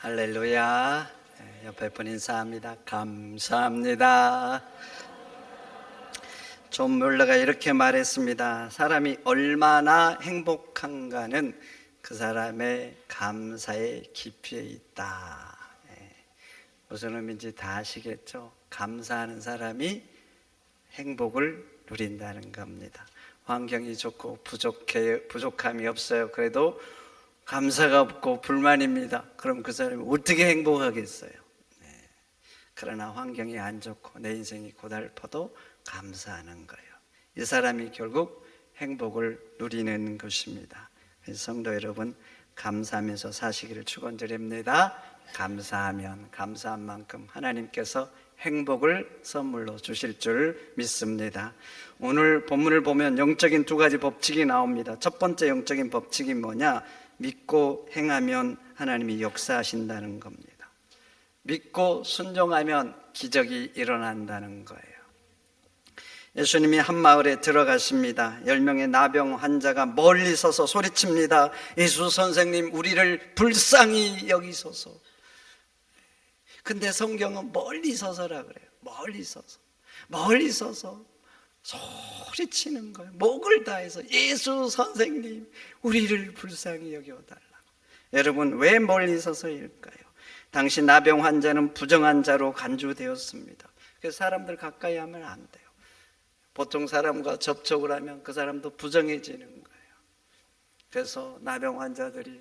할렐루야. 옆에 분 인사합니다. 감사합니다. 존 뮬러가 이렇게 말했습니다. 사람이 얼마나 행복한가는 그 사람의 감사의 깊이에 있다. 무슨 의미인지 다 아시겠죠? 감사하는 사람이 행복을 누린다는 겁니다. 환경이 좋고 부족함이 없어요. 그래도 감사가 없고 불만입니다. 그럼 그 사람이 어떻게 행복하겠어요? 그러나 환경이 안 좋고 내 인생이 고달퍼도 감사하는 거예요. 이 사람이 결국 행복을 누리는 것입니다. 성도 여러분, 감사하면서 사시기를 축원드립니다. 감사하면 감사한 만큼 하나님께서 행복을 선물로 주실 줄 믿습니다. 오늘 본문을 보면 영적인 두 가지 법칙이 나옵니다. 첫 번째 영적인 법칙이 뭐냐? 믿고 행하면 하나님이 역사하신다는 겁니다. 믿고 순종하면 기적이 일어난다는 거예요. 예수님이 한 마을에 들어가십니다. 10명의 나병 환자가 멀리 서서 소리칩니다. 예수 선생님, 우리를 불쌍히 여기소서. 근데 성경은 멀리 서서라 그래요. 멀리 서서 소리치는 거예요. 목을 다해서 예수 선생님, 우리를 불쌍히 여겨달라고. 여러분, 왜 멀리 서서일까요? 당시 나병 환자는 부정한 자로 간주되었습니다. 그래서 사람들 가까이 하면 안 돼요. 보통 사람과 접촉을 하면 그 사람도 부정해지는 거예요. 그래서 나병 환자들이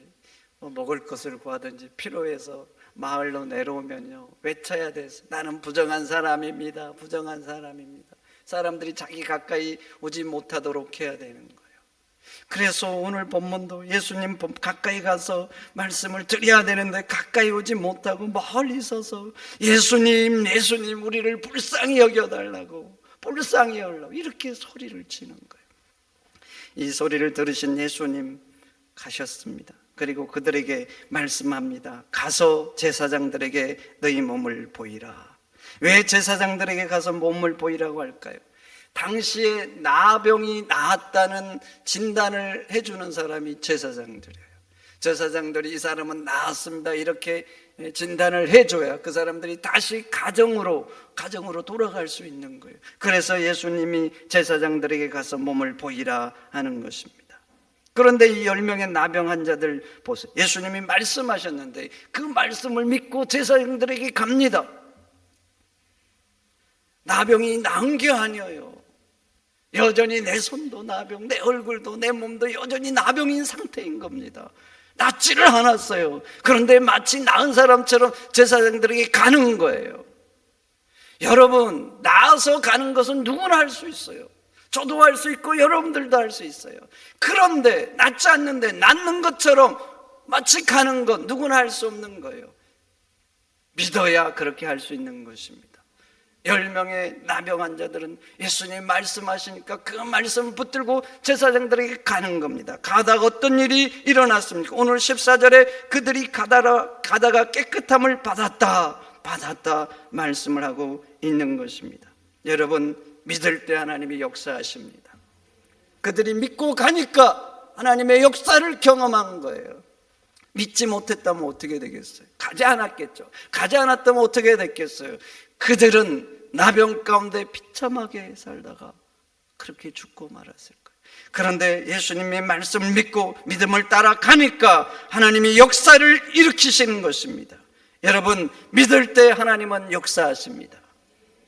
먹을 것을 구하든지 필요해서 마을로 내려오면요, 외쳐야 돼서 나는 부정한 사람입니다. 부정한 사람입니다. 사람들이 자기 가까이 오지 못하도록 해야 되는 거예요. 그래서 오늘 본문도 예수님 가까이 가서 말씀을 드려야 되는데 가까이 오지 못하고 멀리 서서 예수님 우리를 불쌍히 여겨달라고, 불쌍히 여달라고 이렇게 소리를 치는 거예요. 이 소리를 들으신 예수님 가셨습니다. 그리고 그들에게 말씀합니다. 가서 제사장들에게 너희 몸을 보이라. 왜 제사장들에게 가서 몸을 보이라고 할까요? 당시에 나병이 나았다는 진단을 해주는 사람이 제사장들이에요. 제사장들이 이 사람은 나았습니다 이렇게 진단을 해줘야 그 사람들이 다시 가정으로 돌아갈 수 있는 거예요. 그래서 예수님이 제사장들에게 가서 몸을 보이라 하는 것입니다. 그런데 이 10명의 나병 환자들 보세요. 예수님이 말씀하셨는데 그 말씀을 믿고 제사장들에게 갑니다. 나병이 나은 게 아니에요. 여전히 내 손도 나병, 내 얼굴도 내 몸도 여전히 나병인 상태인 겁니다. 낫지를 않았어요. 그런데 마치 나은 사람처럼 제사장들에게 가는 거예요. 여러분, 나아서 가는 것은 누구나 할 수 있어요. 저도 할 수 있고 여러분들도 할 수 있어요. 그런데 낫지 않는데 낫는 것처럼 마치 가는 것 누구나 할 수 없는 거예요. 믿어야 그렇게 할 수 있는 것입니다. 10명의 나병 환자들은 예수님 말씀하시니까 그 말씀을 붙들고 제사장들에게 가는 겁니다. 가다가 어떤 일이 일어났습니까? 오늘 14절에 그들이 가다가 깨끗함을 받았다 말씀을 하고 있는 것입니다. 여러분, 믿을 때 하나님이 역사하십니다. 그들이 믿고 가니까 하나님의 역사를 경험한 거예요. 믿지 못했다면 어떻게 되겠어요? 가지 않았겠죠. 가지 않았다면 어떻게 됐겠어요? 그들은 나병 가운데 비참하게 살다가 그렇게 죽고 말았을 거예요. 그런데 예수님의 말씀을 믿고 믿음을 따라 가니까 하나님이 역사를 일으키시는 것입니다. 여러분, 믿을 때 하나님은 역사하십니다.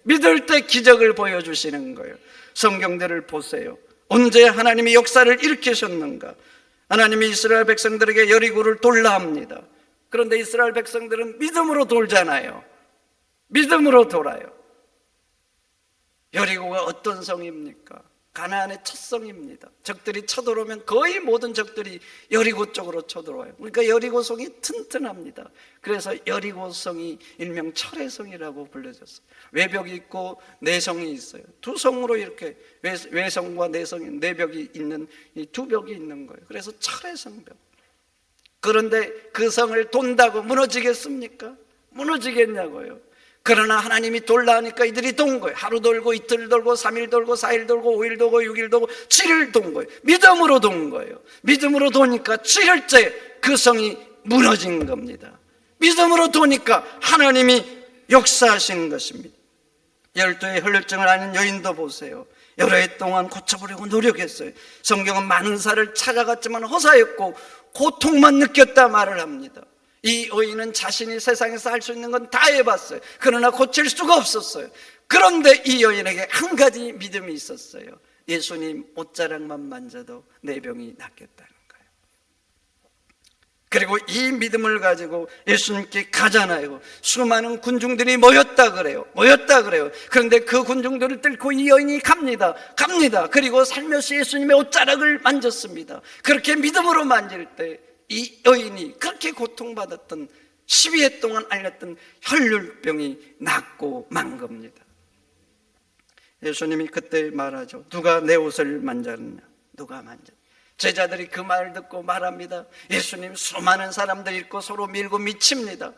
믿을 때 기적을 보여주시는 거예요. 성경들을 보세요. 언제 하나님이 역사를 일으키셨는가? 하나님이 이스라엘 백성들에게 여리고를 돌라 합니다. 그런데 이스라엘 백성들은 믿음으로 돌잖아요. 믿음으로 돌아요. 여리고가 어떤 성입니까? 가나안의 첫 성입니다. 적들이 쳐들어오면 거의 모든 적들이 여리고 쪽으로 쳐들어와요. 그러니까 여리고성이 튼튼합니다. 그래서 여리고성이 일명 철의 성이라고 불려졌어요. 외벽이 있고 내성이 있어요. 두 성으로 이렇게 외성과 내성이, 내벽이 있는 이 두 벽이 있는 거예요. 그래서 철의 성벽. 그런데 그 성을 돈다고 무너지겠습니까? 무너지겠냐고요. 그러나 하나님이 돌라 하니까 이들이 돈 거예요. 하루 돌고 이틀 돌고 3일 돌고 4일 돌고 5일 돌고 6일 돌고 7일 돈 거예요. 믿음으로 돈 거예요. 믿음으로 도니까 7일째 그 성이 무너진 겁니다. 믿음으로 도니까 하나님이 역사하시는 것입니다. 12의 혈루증을 앓는 여인도 보세요. 여러 해 동안 고쳐보려고 노력했어요. 성경은 많은 사를 찾아갔지만 허사였고 고통만 느꼈다 말을 합니다. 이 여인은 자신이 세상에서 할 수 있는 건 다 해봤어요. 그러나 고칠 수가 없었어요. 그런데 이 여인에게 한 가지 믿음이 있었어요. 예수님 옷자락만 만져도 내 병이 낫겠다는 거예요. 그리고 이 믿음을 가지고 예수님께 가잖아요. 수많은 군중들이 모였다 그래요. 그런데 그 군중들을 뚫고 이 여인이 갑니다. 그리고 살며시 예수님의 옷자락을 만졌습니다. 그렇게 믿음으로 만질 때 이 여인이 그렇게 고통받았던 12회 동안 앓렸던 혈류병이 낫고 만 겁니다. 예수님이 그때 말하죠. 누가 내 옷을 만졌느냐? 누가 만졌느냐? 제자들이 그 말을 듣고 말합니다. 예수님, 수많은 사람들이 있고 서로 밀고 미칩니다.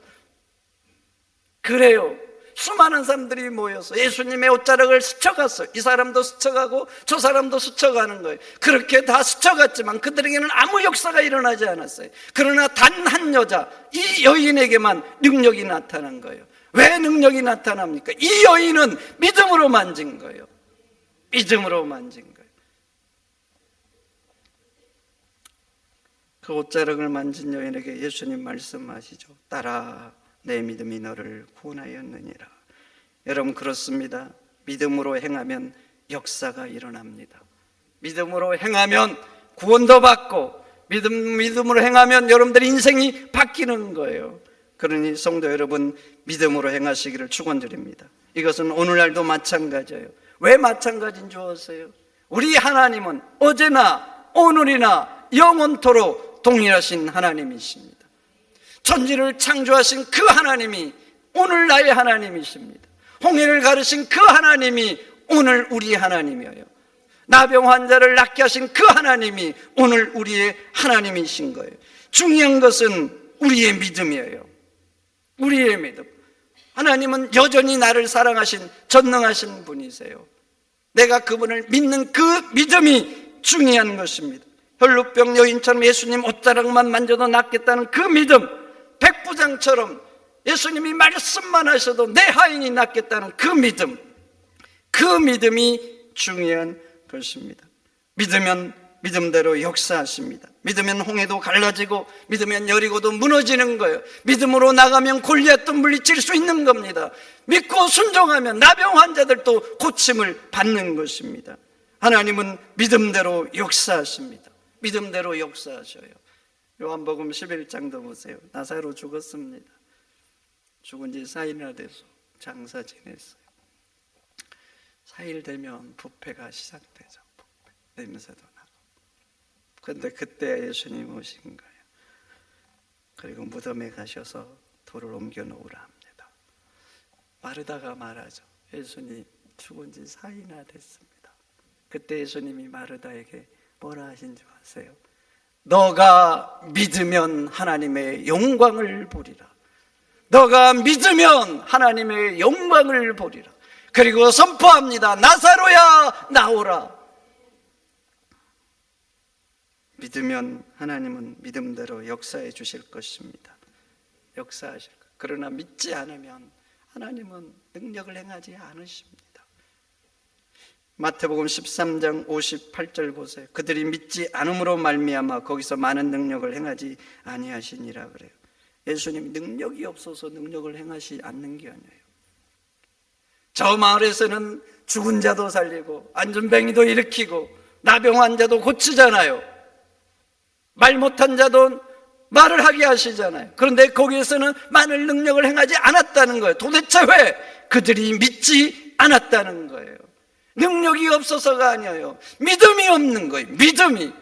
그래요. 수많은 사람들이 모여서 예수님의 옷자락을 스쳐갔어요. 이 사람도 스쳐가고 저 사람도 스쳐가는 거예요. 그렇게 다 스쳐갔지만 그들에게는 아무 역사가 일어나지 않았어요. 그러나 단 한 여자, 이 여인에게만 능력이 나타난 거예요. 왜 능력이 나타납니까? 이 여인은 믿음으로 만진 거예요. 믿음으로 만진 거예요. 그 옷자락을 만진 여인에게 예수님 말씀하시죠. 딸아, 내 믿음이 너를 구원하였느니라. 여러분, 그렇습니다. 믿음으로 행하면 역사가 일어납니다. 믿음으로 행하면 구원도 받고 믿음으로 행하면 여러분들의 인생이 바뀌는 거예요. 그러니 성도 여러분, 믿음으로 행하시기를 축원드립니다. 이것은 오늘날도 마찬가지예요. 왜 마찬가지인 줄 아세요? 우리 하나님은 어제나 오늘이나 영원토록 동일하신 하나님이십니다. 천지를 창조하신 그 하나님이 오늘 나의 하나님이십니다. 홍해를 가르신 그 하나님이 오늘 우리의 하나님이에요. 나병 환자를 낫게 하신 그 하나님이 오늘 우리의 하나님이신 거예요. 중요한 것은 우리의 믿음이에요. 우리의 믿음. 하나님은 여전히 나를 사랑하신 전능하신 분이세요. 내가 그분을 믿는 그 믿음이 중요한 것입니다. 혈루병 여인처럼 예수님 옷자락만 만져도 낫겠다는 그 믿음, 백부장처럼 예수님이 말씀만 하셔도 내 하인이 낫겠다는 그 믿음, 그 믿음이 중요한 것입니다. 믿으면 믿음대로 역사하십니다. 믿으면 홍해도 갈라지고 믿으면 여리고도 무너지는 거예요. 믿음으로 나가면 골리앗도 물리칠 수 있는 겁니다. 믿고 순종하면 나병 환자들도 고침을 받는 것입니다. 하나님은 믿음대로 역사하십니다. 믿음대로 역사하셔요. 요한복음 11장도 보세요. 나사로 죽었습니다. 죽은 지 4일이나 돼서 장사 지냈어요. 4일 되면 부패가 시작되죠. 부패. 냄새도 나고. 그런데 그때 예수님 오신 거예요. 그리고 무덤에 가셔서 돌을 옮겨 놓으라 합니다. 마르다가 말하죠. 예수님 죽은 지 4일이나 됐습니다. 그때 예수님이 마르다에게 뭐라 하신 줄 아세요? 너가 믿으면 하나님의 영광을 보리라. 너가 믿으면 하나님의 영광을 보리라. 그리고 선포합니다. 나사로야 나오라. 믿으면 하나님은 믿음대로 역사해 주실 것입니다. 역사하실 것. 그러나 믿지 않으면 하나님은 능력을 행하지 않으십니다. 마태복음 13장 58절 보세요. 그들이 믿지 않음으로 말미암아 거기서 많은 능력을 행하지 아니하시니라 그래요. 예수님 능력이 없어서 능력을 행하지 않는 게 아니에요. 저 마을에서는 죽은 자도 살리고 안전뱅이도 일으키고 나병 환자도 고치잖아요. 말 못한 자도 말을 하게 하시잖아요. 그런데 거기에서는 많은 능력을 행하지 않았다는 거예요. 도대체 왜? 그들이 믿지 않았다는 거예요. 능력이 없어서가 아니에요. 믿음이 없는 거예요. 믿음이.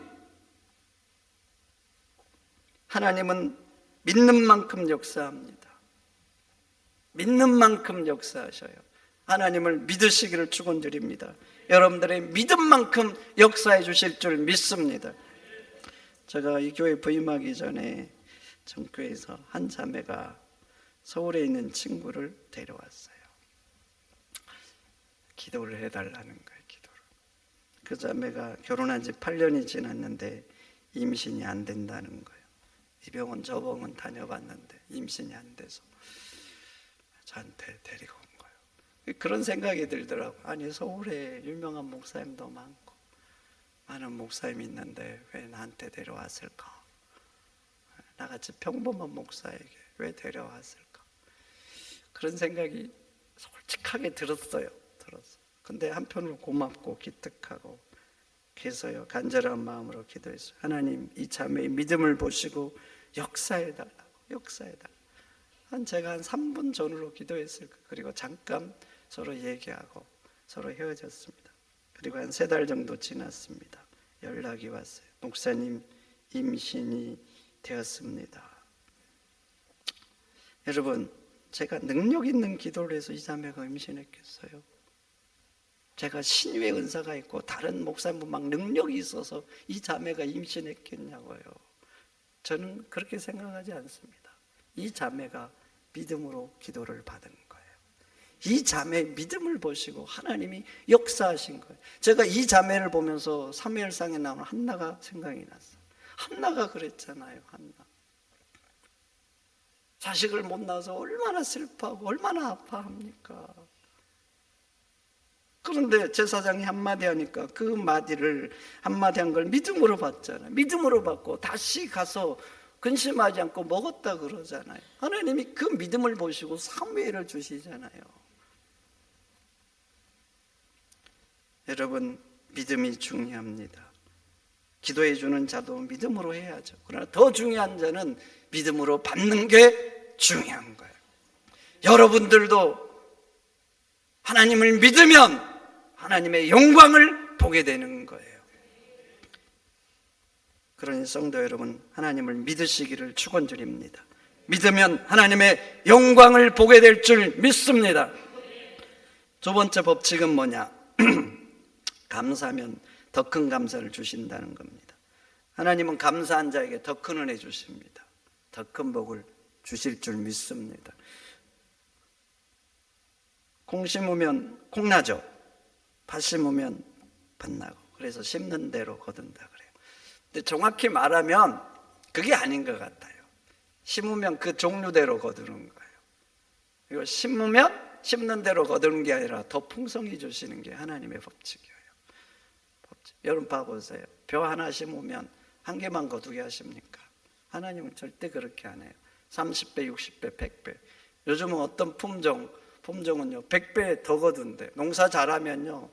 하나님은 믿는 만큼 역사합니다. 믿는 만큼 역사하셔요. 하나님을 믿으시기를 축원드립니다. 여러분들의 믿음만큼 역사해 주실 줄 믿습니다. 제가 이 교회 부임하기 전에 전교에서 한 자매가 서울에 있는 친구를 데려왔어요. 기도를 해달라는 거예요. 기도를. 그 자매가 결혼한 지 8년이 지났는데 임신이 안 된다는 거예요. 이 병원 저 병원 다녀봤는데 임신이 안 돼서 저한테 데리고 온 거예요. 그런 생각이 들더라고. 아니, 서울에 유명한 목사님도 많고 많은 목사님이 있는데 왜 나한테 데려왔을까? 나같이 평범한 목사에게 왜 데려왔을까? 그런 생각이 솔직하게 들었어요. 근데 한편으로 고맙고 기특하고, 그래서요 간절한 마음으로 기도했어요. 하나님, 이 자매의 믿음을 보시고 역사해달라고. 제가 한 3분 전으로 기도했을 거예요. 그리고 잠깐 서로 얘기하고 서로 헤어졌습니다. 그리고 한 3달 정도 지났습니다. 연락이 왔어요. 목사님, 임신이 되었습니다. 여러분, 제가 능력 있는 기도를 해서 이 자매가 임신했겠어요? 제가 신유의 은사가 있고 다른 목사님 막 능력이 있어서 이 자매가 임신했겠냐고요. 저는 그렇게 생각하지 않습니다. 이 자매가 믿음으로 기도를 받은 거예요. 이 자매의 믿음을 보시고 하나님이 역사하신 거예요. 제가 이 자매를 보면서 사무엘상에 나오는 한나가 생각이 났어요. 한나가 그랬잖아요. 한나 자식을 못 낳아서 얼마나 슬퍼하고 얼마나 아파합니까? 그런데 제사장이 한마디 하니까 그 한마디 한 걸 믿음으로 받잖아요. 믿음으로 받고 다시 가서 근심하지 않고 먹었다 그러잖아요. 하나님이 그 믿음을 보시고 사무엘을 주시잖아요. 여러분, 믿음이 중요합니다. 기도해 주는 자도 믿음으로 해야죠. 그러나 더 중요한 자는 믿음으로 받는 게 중요한 거예요. 여러분들도 하나님을 믿으면 하나님의 영광을 보게 되는 거예요. 그러니 성도 여러분, 하나님을 믿으시기를 축원드립니다. 믿으면 하나님의 영광을 보게 될 줄 믿습니다. 두 번째 법칙은 뭐냐? 감사하면 더 큰 감사를 주신다는 겁니다. 하나님은 감사한 자에게 더 큰 은혜 주십니다. 더 큰 복을 주실 줄 믿습니다. 콩 심으면 콩 나죠. 팥 심으면 팥 나고, 그래서 심는 대로 거둔다 그래요. 근데 정확히 말하면 그게 아닌 것 같아요. 심으면 그 종류대로 거두는 거예요. 그리고 심는 대로 거두는 게 아니라 더 풍성히 주시는 게 하나님의 법칙이에요. 여러분 봐보세요. 벼 하나 심으면 한 개만 거두게 하십니까? 하나님은 절대 그렇게 안 해요. 30배, 60배, 100배. 요즘은 어떤 품종은요 100배 더 거둔대요. 농사 잘하면요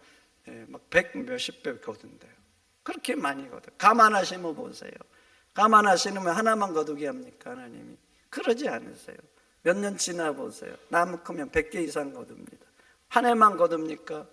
막 100 몇십 배 거둔대요. 그렇게 많이 거둬요. 감 하나 심어보세요. 감 하나 심으면 하나만 거두게 합니까? 하나님이 그러지 않으세요. 몇 년 지나보세요. 나무 크면 100개 이상 거둡니다. 한 해만 거둡니까?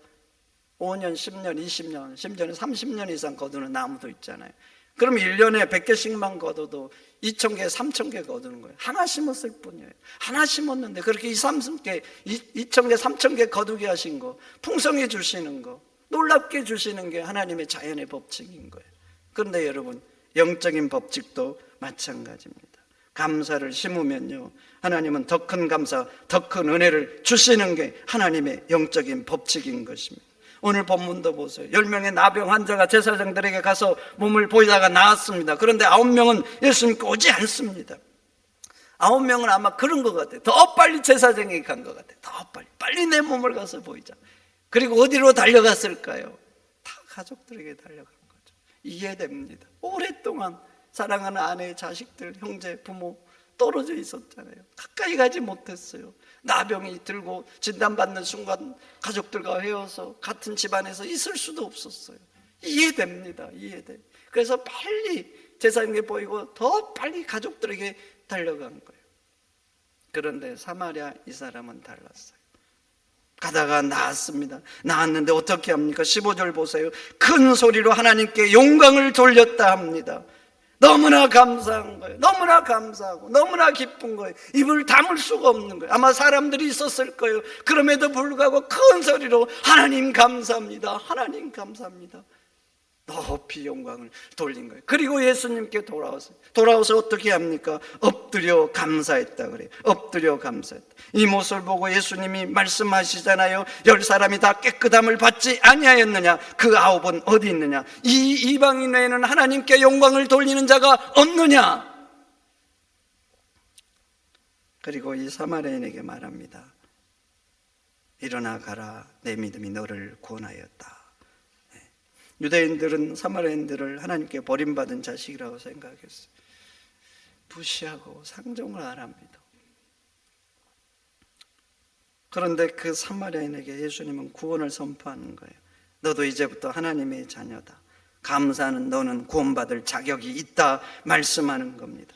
5년, 10년, 20년, 심지어는 30년 이상 거두는 나무도 있잖아요. 그럼 1년에 100개씩만 거둬도 2,000개, 3,000개 거두는 거예요. 하나 심었을 뿐이에요. 하나 심었는데 그렇게 2,000개, 2,000개, 3,000개 거두게 하신 거, 풍성해 주시는 거, 놀랍게 주시는 게 하나님의 자연의 법칙인 거예요. 그런데 여러분, 영적인 법칙도 마찬가지입니다. 감사를 심으면요 하나님은 더 큰 감사, 더 큰 은혜를 주시는 게 하나님의 영적인 법칙인 것입니다. 오늘 본문도 보세요. 10명의 나병 환자가 제사장들에게 가서 몸을 보이다가 나았습니다. 그런데 9명은 예수님께 오지 않습니다. 9명은 아마 그런 것 같아요. 더 빨리 제사장에게 간 것 같아요. 더 빨리 내 몸을 가서 보이자. 그리고 어디로 달려갔을까요? 다 가족들에게 달려간 거죠. 이해됩니다. 오랫동안 사랑하는 아내, 자식들, 형제, 부모 떨어져 있었잖아요. 가까이 가지 못했어요. 나병이 들고 진단받는 순간 가족들과 헤어서 같은 집안에서 있을 수도 없었어요. 이해됩니다. 이해돼. 그래서 빨리 제사장에게 보이고 더 빨리 가족들에게 달려간 거예요. 그런데 사마리아 이 사람은 달랐어요. 가다가 나았습니다. 나았는데 어떻게 합니까? 15절 보세요. 큰 소리로 하나님께 영광을 돌렸다 합니다. 너무나 감사한 거예요. 너무나 감사하고 너무나 기쁜 거예요. 입을 다물 수가 없는 거예요. 아마 사람들이 있었을 거예요. 그럼에도 불구하고 큰 소리로 하나님 감사합니다. 하나님 감사합니다. 높이 영광을 돌린 거예요. 그리고 예수님께 돌아와서 어떻게 합니까? 엎드려 감사했다 그래요. 엎드려 감사했다. 이 모습을 보고 예수님이 말씀하시잖아요. 10사람이 다 깨끗함을 받지 아니하였느냐? 그 9은 어디 있느냐? 이 이방인 외에는 하나님께 영광을 돌리는 자가 없느냐? 그리고 이 사마리아인에게 말합니다. 일어나 가라, 내 믿음이 너를 구원하였다. 유대인들은 사마리아인들을 하나님께 버림받은 자식이라고 생각했어요. 무시하고 상종을 안 합니다. 그런데 그 사마리아인에게 예수님은 구원을 선포하는 거예요. 너도 이제부터 하나님의 자녀다. 감사하는 너는 구원받을 자격이 있다 말씀하는 겁니다.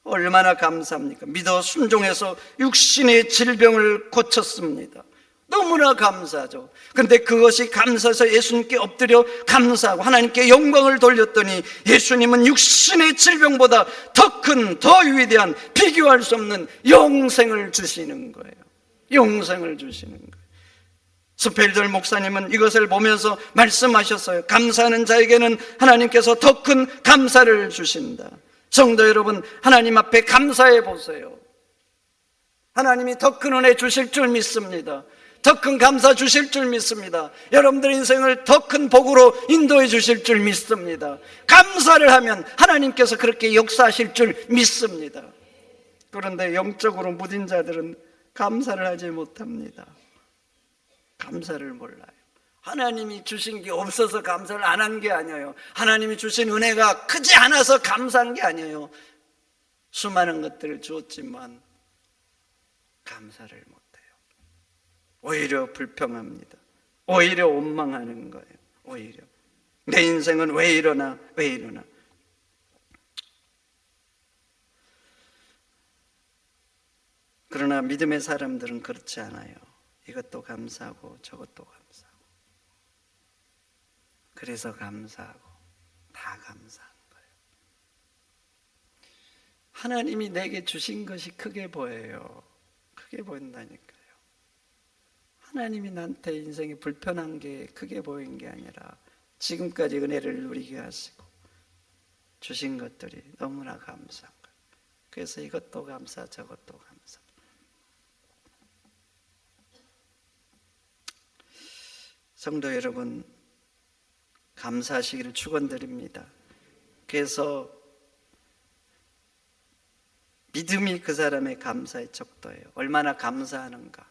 얼마나 감사합니까? 믿어 순종해서 육신의 질병을 고쳤습니다. 너무나 감사하죠. 그런데 그것이 감사해서 예수님께 엎드려 감사하고 하나님께 영광을 돌렸더니 예수님은 육신의 질병보다 더 큰, 더 위대한, 비교할 수 없는 영생을 주시는 거예요. 영생을 주시는 거예요. 스펠들 목사님은 이것을 보면서 말씀하셨어요. 감사하는 자에게는 하나님께서 더 큰 감사를 주신다. 성도 여러분, 하나님 앞에 감사해 보세요. 하나님이 더 큰 은혜 주실 줄 믿습니다. 더 큰 감사 주실 줄 믿습니다. 여러분들의 인생을 더 큰 복으로 인도해 주실 줄 믿습니다. 감사를 하면 하나님께서 그렇게 역사하실 줄 믿습니다. 그런데 영적으로 무딘 자들은 감사를 하지 못합니다. 감사를 몰라요. 하나님이 주신 게 없어서 감사를 안 한 게 아니에요. 하나님이 주신 은혜가 크지 않아서 감사한 게 아니에요. 수많은 것들을 주었지만 감사를 못해요. 오히려 불평합니다. 오히려 원망하는 거예요. 오히려 내 인생은 왜 이러나, 왜 이러나. 그러나 믿음의 사람들은 그렇지 않아요. 이것도 감사하고 저것도 감사하고. 그래서 감사하고 다 감사한 거예요. 하나님이 내게 주신 것이 크게 보여요. 크게 보인다니까요. 하나님이 나한테 인생이 불편한 게 크게 보인 게 아니라 지금까지 은혜를 누리게 하시고 주신 것들이 너무나 감사한 거예요. 그래서 이것도 감사, 저것도 감사. 성도 여러분, 감사하시기를 축원드립니다. 그래서 믿음이 그 사람의 감사의 척도예요. 얼마나 감사하는가.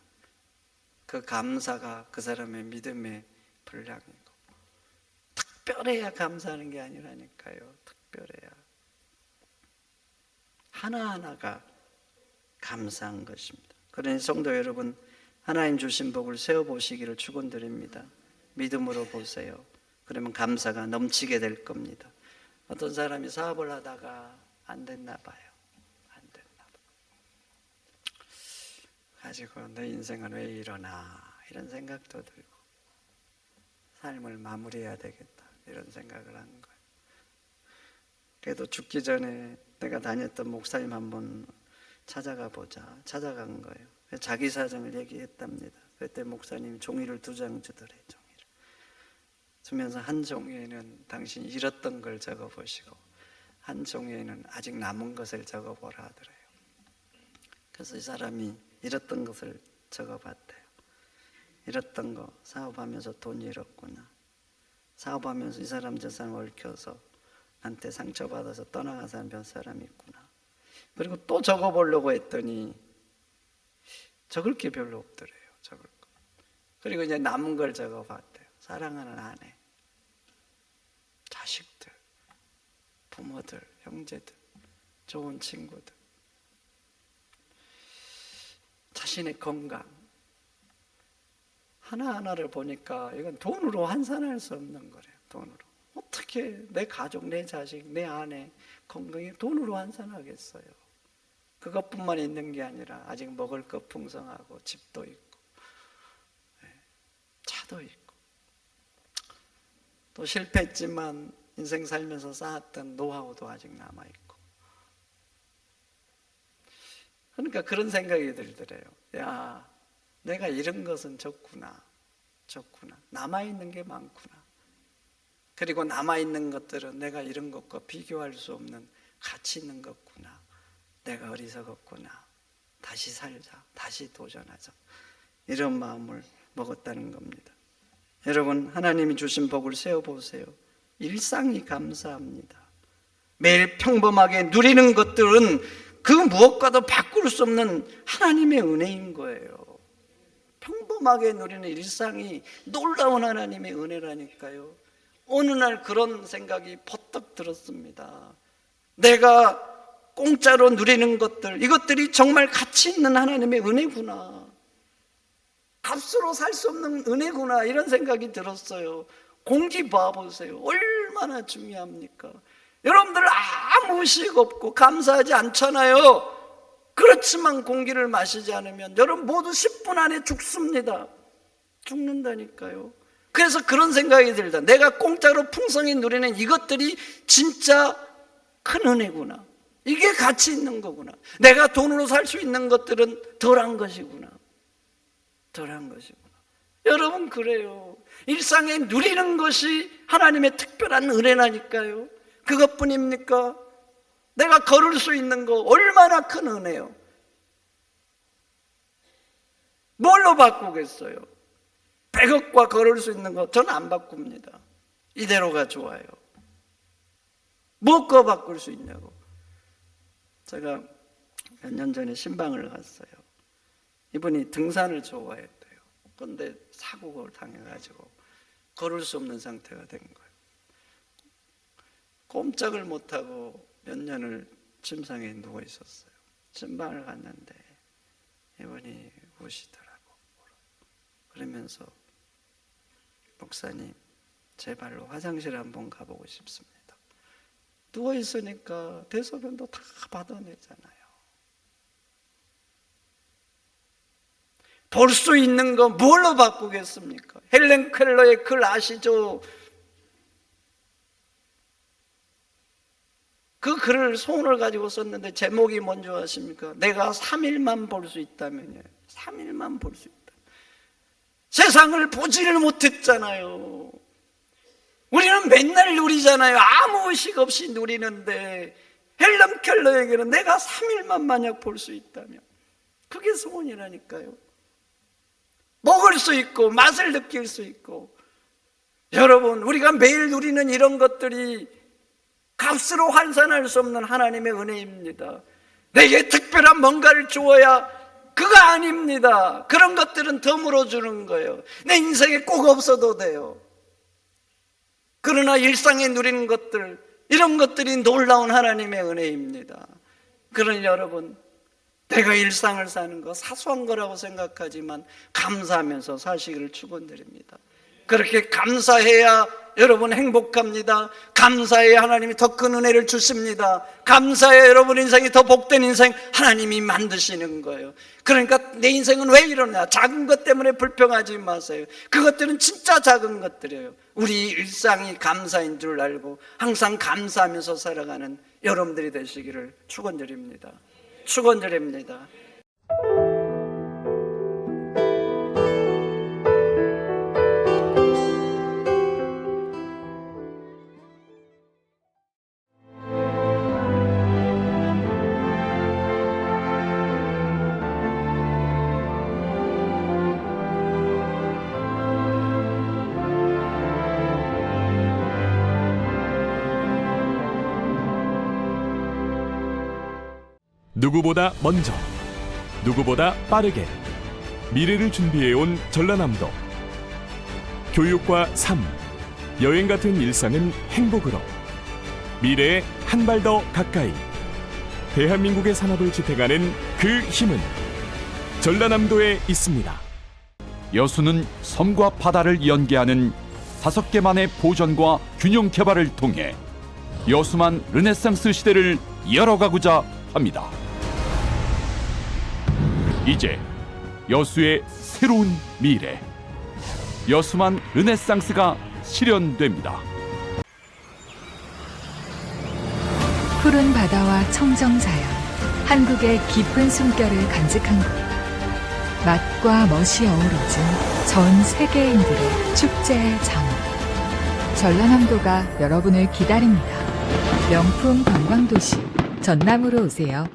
그 감사가 그 사람의 믿음의 분량이고, 특별해야 감사하는 게 아니라니까요. 특별해야 하나하나가 감사한 것입니다. 그러니 성도 여러분, 하나님 주신 복을 세워보시기를 축원드립니다. 믿음으로 보세요. 그러면 감사가 넘치게 될 겁니다. 어떤 사람이 사업을 하다가 안 됐나 봐요. 안 됐나 봐. 가지고 내 인생은 왜 이러나 이런 생각도 들고 삶을 마무리해야 되겠다 이런 생각을 한 거예요. 그래도 죽기 전에 내가 다녔던 목사님 한번 찾아가 보자. 찾아간 거예요. 자기 사정을 얘기했답니다. 그때 목사님이 종이를 2장 주더래. 종이를 주면서 한 종이에는 당신이 잃었던 걸 적어보시고 한 종이에는 아직 남은 것을 적어보라 하더래요. 그래서 이 사람이 잃었던 것을 적어봤대요. 잃었던 거, 사업하면서 돈 잃었구나. 사업하면서 이 사람 재산 얽혀서 나한테 상처받아서 떠나간 사람 몇 사람 있구나. 그리고 또 적어보려고 했더니 적을 게 별로 없더래요. 적을 거. 그리고 이제 남은 걸 적어봤대요. 사랑하는 아내, 자식들, 부모들, 형제들, 좋은 친구들, 자신의 건강. 하나하나를 보니까 이건 돈으로 환산할 수 없는 거래요. 돈으로. 어떻게 내 가족, 내 자식, 내 아내 건강이 돈으로 환산하겠어요. 그것뿐만 있는 게 아니라 아직 먹을 것 풍성하고 집도 있고 차도 있고 또 실패했지만 인생 살면서 쌓았던 노하우도 아직 남아있고. 그러니까 그런 생각이 들더래요. 야, 내가 잃은 것은 적구나. 적구나. 남아있는 게 많구나. 그리고 남아있는 것들은 내가 잃은 것과 비교할 수 없는 가치 있는 것구나. 내가 어리석었구나. 다시 살자. 다시 도전하자. 이런 마음을 먹었다는 겁니다. 여러분, 하나님이 주신 복을 세워보세요. 일상이 감사합니다. 매일 평범하게 누리는 것들은 그 무엇과도 바꿀 수 없는 하나님의 은혜인 거예요. 평범하게 누리는 일상이 놀라운 하나님의 은혜라니까요. 어느 날 그런 생각이 퍼뜩 들었습니다. 내가 공짜로 누리는 것들, 이것들이 정말 가치 있는 하나님의 은혜구나, 값으로 살 수 없는 은혜구나, 이런 생각이 들었어요. 공기 봐보세요. 얼마나 중요합니까? 여러분들 아무 의식 없고 감사하지 않잖아요. 그렇지만 공기를 마시지 않으면 여러분 모두 10분 안에 죽습니다. 죽는다니까요. 그래서 그런 생각이 들다. 내가 공짜로 풍성히 누리는 이것들이 진짜 큰 은혜구나. 이게 가치 있는 거구나. 내가 돈으로 살 수 있는 것들은 덜한 것이구나. 덜한 것이구나. 여러분, 그래요. 일상에 누리는 것이 하나님의 특별한 은혜라니까요. 그것뿐입니까? 내가 걸을 수 있는 거 얼마나 큰 은혜요. 뭘로 바꾸겠어요? 100억과 걸을 수 있는 거 저는 안 바꿉니다. 이대로가 좋아요. 무엇과 바꿀 수 있냐고. 제가 몇 년 전에 신방을 갔어요. 이분이 등산을 좋아했대요. 그런데 사고를 당해가지고 걸을 수 없는 상태가 된 거예요. 꼼짝을 못하고 몇 년을 침상에 누워 있었어요. 신방을 갔는데 이분이 우시더라고. 그러면서 목사님, 제 발로 화장실 한번 가보고 싶습니다. 누워 있으니까 대소변도 다 받아내잖아요. 볼 수 있는 거 뭘로 바꾸겠습니까? 헬렌 켈러의 글 아시죠? 그 글을 소원을 가지고 썼는데 제목이 뭔지 아십니까? 내가 3일만 볼 수 있다면요. 3일만 볼 수 있다. 세상을 보지를 못했잖아요. 우리는 맨날 누리잖아요. 아무 의식 없이 누리는데 헬렌 켈러에게는 내가 3일만 만약 볼 수 있다면, 그게 소원이라니까요. 먹을 수 있고 맛을 느낄 수 있고. 여러분, 우리가 매일 누리는 이런 것들이 값으로 환산할 수 없는 하나님의 은혜입니다. 내게 특별한 뭔가를 주어야, 그거 아닙니다. 그런 것들은 덤으로 주는 거예요. 내 인생에 꼭 없어도 돼요. 그러나 일상에 누리는 것들, 이런 것들이 놀라운 하나님의 은혜입니다. 그러니 여러분, 내가 일상을 사는 거 사소한 거라고 생각하지만 감사하면서 사시기를 축원드립니다. 그렇게 감사해야 여러분 행복합니다. 감사해야 하나님이 더 큰 은혜를 주십니다. 감사해야 여러분 인생이 더 복된 인생 하나님이 만드시는 거예요. 그러니까 내 인생은 왜 이러냐, 작은 것 때문에 불평하지 마세요. 그것들은 진짜 작은 것들이에요. 우리 일상이 감사인 줄 알고 항상 감사하면서 살아가는 여러분들이 되시기를 축원드립니다. 축원드립니다. 누구보다 먼저, 누구보다 빠르게 미래를 준비해온 전라남도. 교육과 삶, 여행 같은 일상은 행복으로, 미래에 한 발 더 가까이 대한민국의 산업을 지탱하는 그 힘은 전라남도에 있습니다. 여수는 섬과 바다를 연계하는 5개만의 보전과 균형 개발을 통해 여수만 르네상스 시대를 열어가고자 합니다. 이제 여수의 새로운 미래, 여수만 르네상스가 실현됩니다. 푸른 바다와 청정자연, 한국의 깊은 숨결을 간직한 곳. 맛과 멋이 어우러진 전 세계인들의 축제의 장. 전라남도가 여러분을 기다립니다. 명품 관광도시 전남으로 오세요.